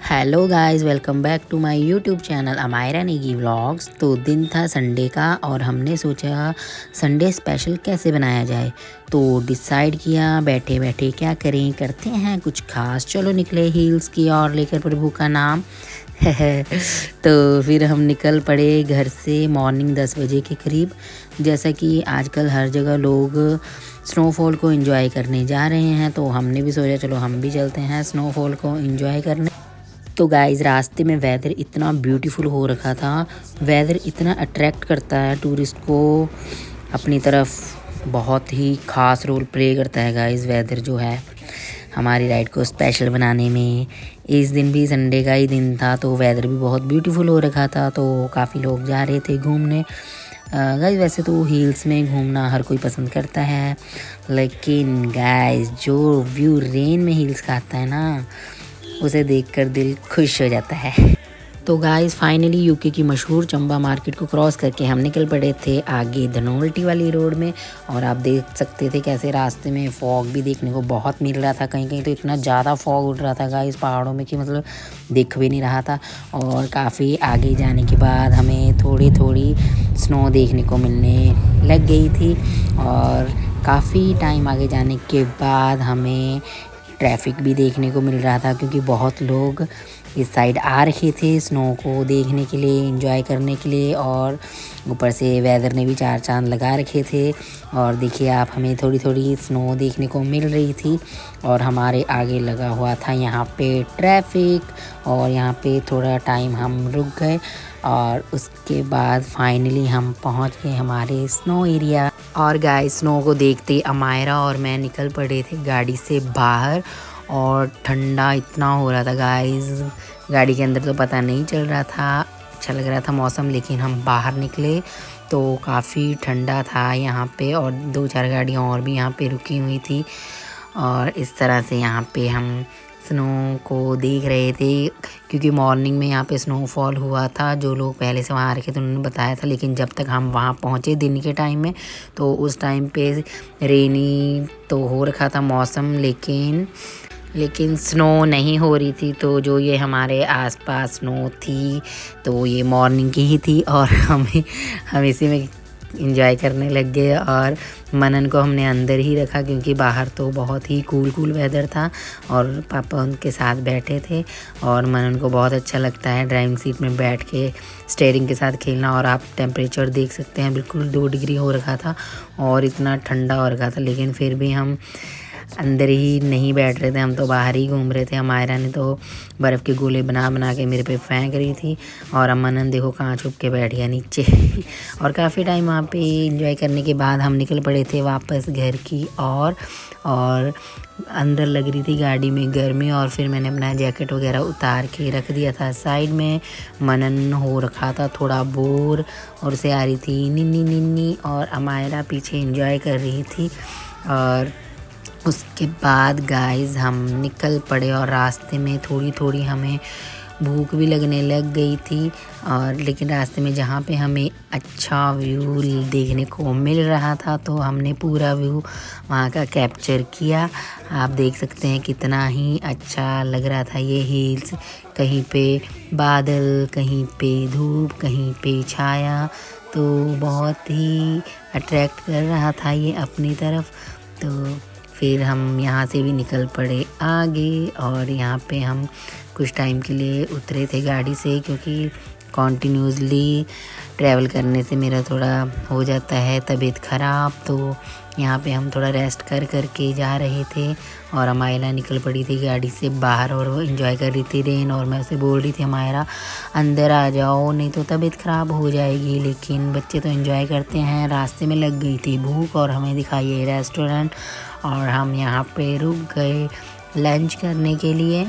Hello guys, welcome back to my YouTube channel Amayra Negi vlogs. तो दिन था संडे का और हमने सोचा संडे स्पेशल कैसे बनाया जाए। तो डिसाइड किया बैठे बैठे क्या करें, करते हैं कुछ खास। चलो निकले हिल्स की और लेकर प्रभु का नाम। तो फिर हम निकल पड़े घर से मॉर्निंग 10 बजे के करीब। जैसा कि आजकल हर जगह लोग स्नोफॉल को एंजॉय करने जा रहे हैं, तो हमने भी सोचा चलो हम भी चलते हैं स्नोफॉल को एंजॉय करने। तो गाइस रास्ते में वेदर इतना ब्यूटीफुल हो रखा था। वेदर इतना अट्रैक्ट करता है टूरिस्ट को अपनी तरफ, बहुत ही ख़ास रोल प्ले करता है गाइस वेदर जो है हमारी राइड को स्पेशल बनाने में। इस दिन भी संडे का ही दिन था तो वेदर भी बहुत ब्यूटीफुल हो रखा था, तो काफ़ी लोग जा रहे थे घूमने। गाइस वैसे तो हिल्स में घूमना हर कोई पसंद करता है, लेकिन गाइस जो व्यू रेन में हिल्स का आता है ना, उसे देखकर दिल खुश हो जाता है। तो गाइस फाइनली यूके की मशहूर चंबा मार्केट को क्रॉस करके हम निकल पड़े थे आगे धनोल्टी वाली रोड में। और आप देख सकते थे कैसे रास्ते में फॉग भी देखने को बहुत मिल रहा था। कहीं कहीं तो इतना ज़्यादा फॉग उड़ रहा था गाइस पहाड़ों में कि मतलब दिख भी नहीं रहा था। और काफ़ी आगे जाने के बाद हमें थोड़ी थोड़ी स्नो देखने को मिलने लग गई थी। और काफ़ी टाइम आगे जाने के बाद हमें ट्रैफिक भी देखने को मिल रहा था, क्योंकि बहुत लोग इस साइड आ रखे थे स्नो को देखने के लिए, एंजॉय करने के लिए। और ऊपर से वेदर ने भी चार चांद लगा रखे थे। और देखिए आप, हमें थोड़ी थोड़ी स्नो देखने को मिल रही थी। और हमारे आगे लगा हुआ था यहाँ पे ट्रैफिक, और यहाँ पे थोड़ा टाइम हम रुक गए। और उसके बाद फाइनली हम पहुँच गए हमारे स्नो एरिया। और गाइस स्नो को देखते अमायरा और मैं निकल पड़े थे गाड़ी से बाहर। और ठंडा इतना हो रहा था गाइस, गाड़ी के अंदर तो पता नहीं चल रहा था, अच्छा लग रहा था मौसम। लेकिन हम बाहर निकले तो काफ़ी ठंडा था यहाँ पे। और 2-4 गाड़ियाँ और भी यहाँ पे रुकी हुई थी। और इस तरह से यहाँ पे हम स्नो को देख रहे थे, क्योंकि मॉर्निंग में यहाँ पे स्नोफॉल हुआ था। जो लोग पहले से वहाँ आ रखे थे उन्होंने बताया था, लेकिन जब तक हम वहाँ पहुँचे दिन के टाइम में, तो उस टाइम पे रेनी तो हो रखा था मौसम, लेकिन स्नो नहीं हो रही थी। तो जो ये हमारे आसपास स्नो थी तो ये मॉर्निंग की ही थी। और हम इसी में इंजॉय करने लग गए। और मनन को हमने अंदर ही रखा, क्योंकि बाहर तो बहुत ही कूल वेदर था और पापा उनके साथ बैठे थे। और मनन को बहुत अच्छा लगता है ड्राइविंग सीट में बैठ के स्टीयरिंग के साथ खेलना। और आप टेम्परेचर देख सकते हैं, बिल्कुल 2 डिग्री हो रखा था और इतना ठंडा हो रखा था। लेकिन फिर भी हम अंदर ही नहीं बैठ रहे थे, हम तो बाहर ही घूम रहे थे। हमायरा ने तो बर्फ़ के गोले बना बना के मेरे पे फेंक रही थी। और अमन देखो कहाँ छुप के बैठ गया नीचे। और काफ़ी टाइम वहाँ पे एंजॉय करने के बाद हम निकल पड़े थे वापस घर की और अंदर लग रही थी गाड़ी में गर्मी। और फिर मैंने अपना जैकेट वगैरह उतार के रख दिया था साइड में। मनन हो रखा था थोड़ा बोर और उसे आ रही थी निन्नी निन्नी, और अमायरा पीछे एंजॉय कर रही थी। और उसके बाद गाइस हम निकल पड़े और रास्ते में थोड़ी थोड़ी हमें भूख भी लगने लग गई थी। और लेकिन रास्ते में जहाँ पे हमें अच्छा व्यू देखने को मिल रहा था, तो हमने पूरा व्यू वहाँ का कैप्चर किया। आप देख सकते हैं कितना ही अच्छा लग रहा था ये हिल्स। कहीं पे बादल, कहीं पे धूप, कहीं पे छाया, तो बहुत ही अट्रैक्ट कर रहा था ये अपनी तरफ। तो फिर हम यहाँ से भी निकल पड़े आगे। और यहाँ पे हम कुछ टाइम के लिए उतरे थे गाड़ी से, क्योंकि कॉन्टिन्यूसली ट्रैवल करने से मेरा थोड़ा हो जाता है तबीयत ख़राब। तो यहाँ पे हम थोड़ा रेस्ट कर के जा रहे थे। और अमायरा निकल पड़ी थी गाड़ी से बाहर और वो एंजॉय कर रही थी रेन। और मैं उसे बोल रही थी अमायरा अंदर आ जाओ, नहीं तो तबीयत ख़राब हो जाएगी। लेकिन बच्चे तो एंजॉय करते हैं। रास्ते में लग गई थी भूख और हमें दिखाई रेस्टोरेंट, और हम यहाँ पे रुक गए लंच करने के लिए।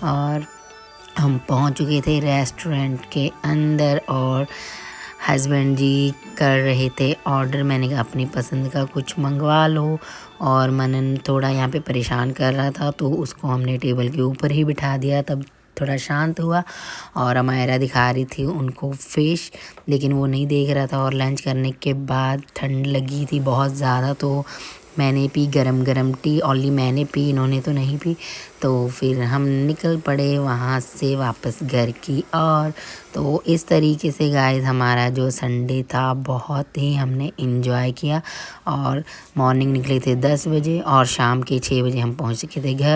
और हम पहुँच चुके थे रेस्टोरेंट के अंदर और हस्बैंड जी कर रहे थे ऑर्डर। मैंने कहा अपनी पसंद का कुछ मंगवा लो। और मनन थोड़ा यहाँ पे परेशान कर रहा था, तो उसको हमने टेबल के ऊपर ही बिठा दिया, तब थोड़ा शांत हुआ। और अमायरा दिखा रही थी उनको फ़िश, लेकिन वो नहीं देख रहा था। और लंच करने के बाद ठंड लगी थी बहुत ज़्यादा, तो मैंने पी गरम गरम टी, ओनली मैंने पी, इन्होंने तो नहीं पी। तो फिर हम निकल पड़े वहाँ से वापस घर की और। तो इस तरीके से गाइस हमारा जो संडे था बहुत ही हमने इंजॉय किया। और मॉर्निंग निकले थे 10 बजे और शाम के 6 बजे हम पहुँच चुके थे घर।